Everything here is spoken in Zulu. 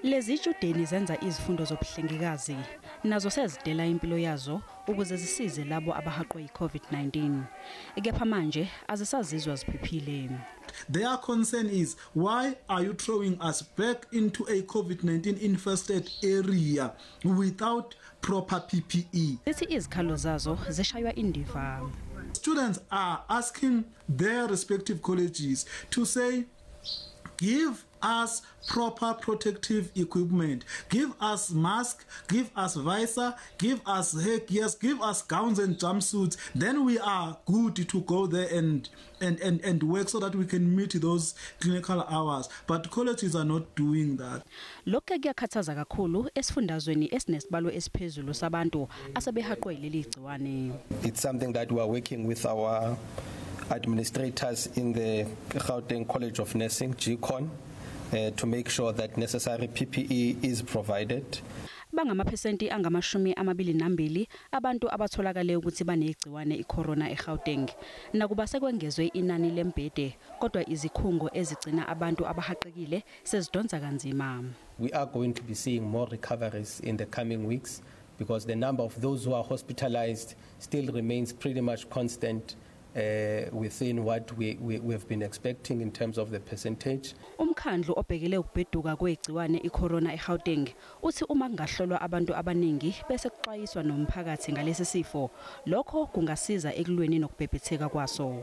Lezi studeni zenza izifundo zobuhlengikazi nazo sezidela impilo yazo ukuze zisize labo abahaqwe yi-COVID-19. Kepha manje azisazizwa ziphephile. Their concern is, why are you throwing us back into a COVID-19 infested area without proper PPE? Lethi izikhalo zazo zishaywa indiva. Students are asking their respective colleges to say, give us proper protective equipment, give us masks, give us visor, give us headgears, give us gowns and jumpsuits. Then we are good to go there and work so that we can meet those clinical hours. But colleges are not doing that. Lokho kuyakhathaza kakhulu esifundazweni esinesibalo esiphezulu sabantu asebehaqwe leli gciwane. It's something that we are working with our administrators in the Gauteng College of Nursing, GCON, to make sure that necessary PPE is provided. Bangamaphesenti angama-22 abantu abatholakale ukuthi banegciwane icorona eGauteng. Nakuba sekwengezwe inani lembhede kodwa izikhungo ezigcina abantu abahaqekile sezidonsa kanzima. We are going to be seeing more recoveries in the coming weeks because the number of those who are hospitalized still remains pretty much constant within what we've been expecting in terms of the percentage. Umkhandlu obhekele ukubheduka kwegciwane icorona eGauteng uthi uma kungahlolwa abantu abaningi bese kuxwayiswa nomphakathi ngalesi sifo lokho kungasiza ekulweni nokubhebhetheka kwaso.